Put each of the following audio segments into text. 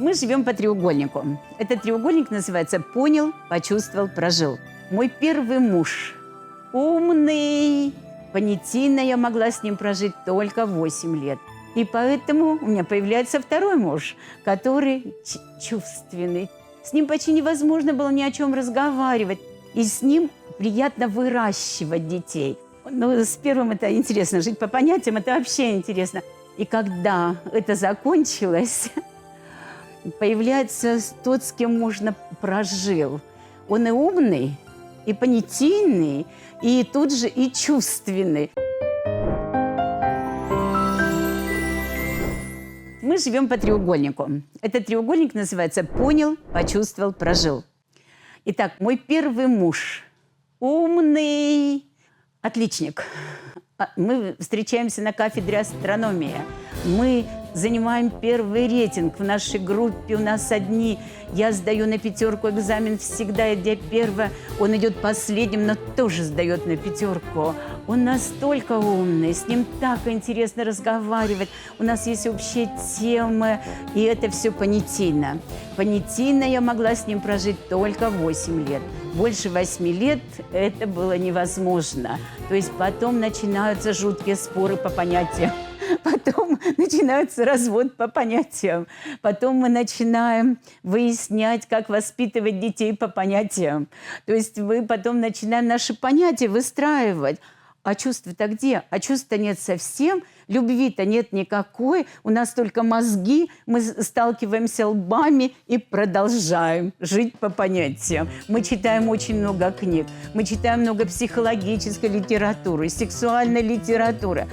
Мы живем по треугольнику. Этот треугольник называется «Понял, почувствовал, прожил». Мой первый муж умный. Понятийно я могла с ним прожить только 8 лет. И поэтому у меня появляется второй муж, который чувственный. С ним почти невозможно было ни о чем разговаривать. И с ним приятно выращивать детей. Ну, с первым это интересно, жить по понятиям, это вообще интересно. И когда это закончилось, появляется тот, с кем можно прожил. Он и умный, и понятийный, и тут же и чувственный. Мы живем по треугольнику. Этот треугольник называется «Понял, почувствовал, прожил». Итак, мой первый муж умный, отличник. Мы встречаемся на кафедре астрономии. Мы занимаем первый рейтинг в нашей группе. У нас одни. Я сдаю на 5 экзамен всегда, идя первая. Он идет последним, но тоже сдает на 5. Он настолько умный, с ним так интересно разговаривать. У нас есть общие темы, и это все понятийно. Понятийно я могла с ним прожить только 8 лет. Больше 8 лет это было невозможно. То есть потом начинаются жуткие споры по понятиям. Потом начинается развод по понятиям. Потом мы начинаем выяснять, как воспитывать детей по понятиям. То есть мы потом начинаем наши понятия выстраивать. А чувства-то где? А чувств-то нет совсем, любви-то нет никакой, у нас только мозги, мы сталкиваемся лбами и продолжаем жить по понятиям. Мы читаем очень много книг, мы читаем много психологической литературы, сексуальной литературы,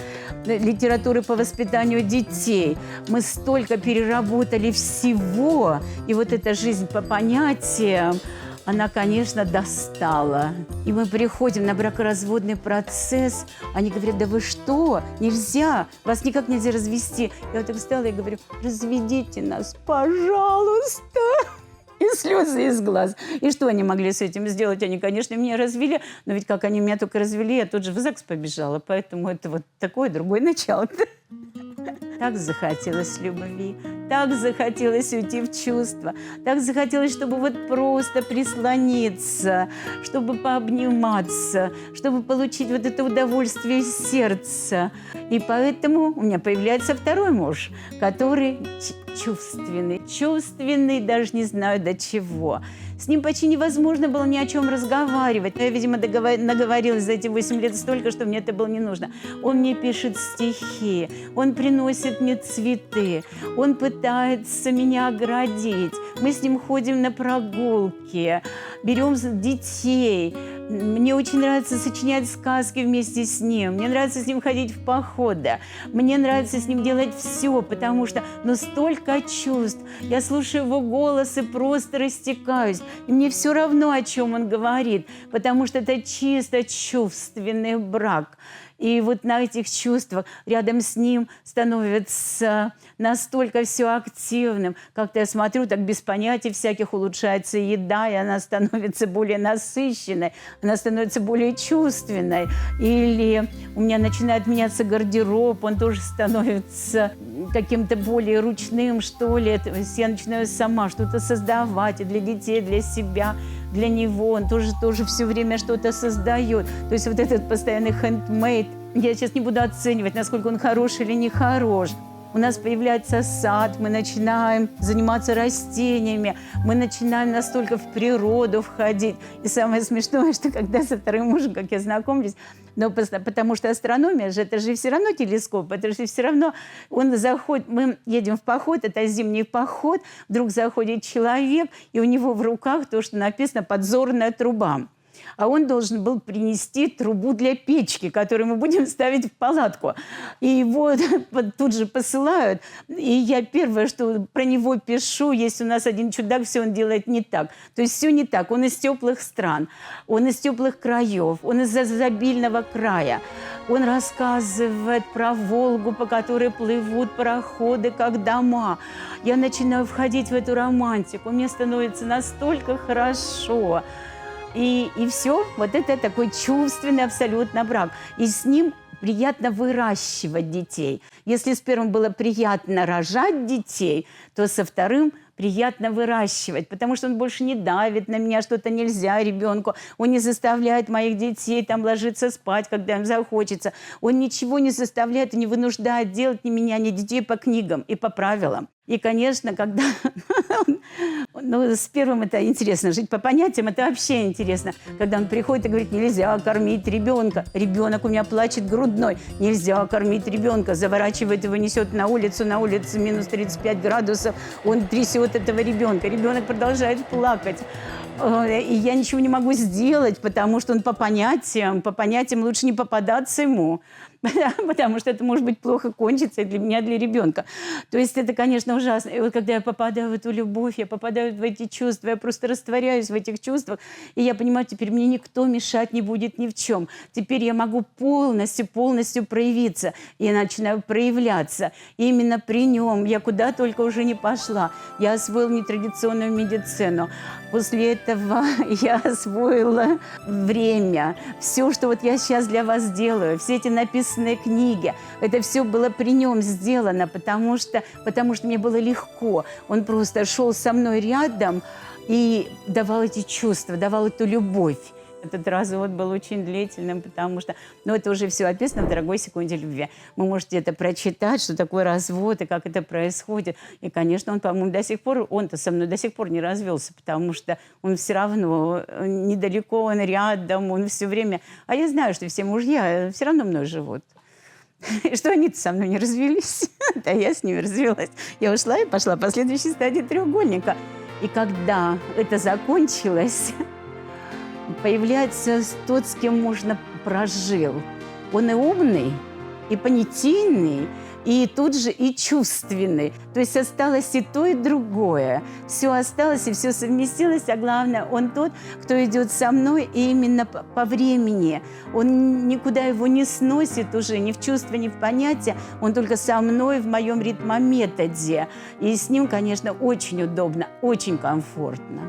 литературы по воспитанию детей. Мы столько переработали всего, и вот эта жизнь по понятиям, она, конечно, достала. И мы приходим на бракоразводный процесс. Они говорят: да вы что? Нельзя. Вас никак нельзя развести. Я вот так встала и говорю: разведите нас, пожалуйста. И слезы из глаз. И что они могли с этим сделать? Они, конечно, меня развели. Но ведь как они меня только развели, я тут же в ЗАГС побежала. Поэтому это вот такое другое начало. Так захотелось любви, так захотелось уйти в чувства, так захотелось, чтобы вот просто прислониться, чтобы пообниматься, чтобы получить вот это удовольствие сердца. И поэтому у меня появляется второй муж, который чувственный. Чувственный, даже не знаю до чего. С ним почти невозможно было ни о чем разговаривать. Я, видимо, наговорилась за эти 8 лет столько, что мне это было не нужно. Он мне пишет стихи, он приносит мне цветы, он пытается меня оградить. Мы с ним ходим на прогулки, берем детей. Мне очень нравится сочинять сказки вместе с ним. Мне нравится с ним ходить в походы. Мне нравится с ним делать все, потому что столько чувств. Я слушаю его голос и просто растекаюсь. И мне все равно, о чем он говорит, потому что это чисто чувственный брак. И вот на этих чувствах рядом с ним становится настолько все активным. Как-то я смотрю, так без понятий всяких улучшается еда, и она становится более насыщенной, она становится более чувственной. Или у меня начинает меняться гардероб, он тоже становится каким-то более ручным, что ли. То есть я начинаю сама что-то создавать и для детей, для себя, для него. Он тоже все время что-то создает. То есть вот этот постоянный handmade. Я сейчас не буду оценивать, насколько он хорош или не хорош. У нас появляется сад, мы начинаем заниматься растениями, мы начинаем настолько в природу входить. И самое смешное, что когда со вторым мужем, как я знакомлюсь, потому что астрономия же, это же все равно телескоп, это же все равно он заходит, мы едем в поход, это зимний поход, вдруг заходит человек, и у него в руках то, что написано «подзорная труба». А он должен был принести трубу для печки, которую мы будем ставить в палатку. И его тут же посылают. И я первое, что про него пишу, есть у нас один чудак, все он делает не так. То есть все не так. Он из теплых стран, он из теплых краев, он из изобильного края. Он рассказывает про Волгу, по которой плывут пароходы, как дома. Я начинаю входить в эту романтику. Мне становится настолько хорошо. И все, вот это такой чувственный абсолютно брак. И с ним приятно выращивать детей. Если с первым было приятно рожать детей, то со вторым приятно выращивать, потому что он больше не давит на меня, что-то нельзя ребенку, он не заставляет моих детей там ложиться спать, когда им захочется, он ничего не заставляет и не вынуждает делать ни меня, ни детей по книгам и по правилам. И, конечно, когда... Ну, с первым это интересно, жить по понятиям, это вообще интересно. Когда он приходит и говорит, нельзя кормить ребенка. Ребенок у меня плачет грудной. Нельзя кормить ребенка. Заворачивает его, несет на улице минус 35 градусов. Он трясет этого ребенка. Ребенок продолжает плакать. И я ничего не могу сделать, потому что он по понятиям лучше не попадаться ему. Потому что это, может быть, плохо кончится и для меня, и для ребенка. То есть это, конечно, ужасно. И вот когда я попадаю в эту любовь, я попадаю в эти чувства, я просто растворяюсь в этих чувствах, и я понимаю, теперь мне никто мешать не будет ни в чем. Теперь я могу полностью проявиться. И я начинаю проявляться. И именно при нем я куда только уже не пошла. Я освоила нетрадиционную медицину. После этого я освоила время. Все, что вот я сейчас для вас делаю, все эти написанные книги, это все было при нем сделано, потому что мне было легко. Он просто шел со мной рядом и давал эти чувства, давал эту любовь. Этот развод был очень длительным, потому что, это уже все описано в «Дорогой секунде любви». Вы можете это прочитать, что такое развод и как это происходит. И, конечно, он, по-моему, он-то со мной до сих пор не развелся, потому что он все равно недалеко, он рядом, он все время... А я знаю, что все мужья все равно мной живут. И что они-то со мной не развелись, а я с ними развелась. Я ушла и пошла по следующей стадии треугольника. И когда это закончилось... Появляется тот, с кем можно прожил. Он и умный, и понятийный, и тут же и чувственный. То есть осталось и то, и другое. Все осталось, и все совместилось, а главное, он тот, кто идет со мной, и именно по времени. Он никуда его не сносит уже, ни в чувства, ни в понятия. Он только со мной в моем ритмометоде. И с ним, конечно, очень удобно, очень комфортно.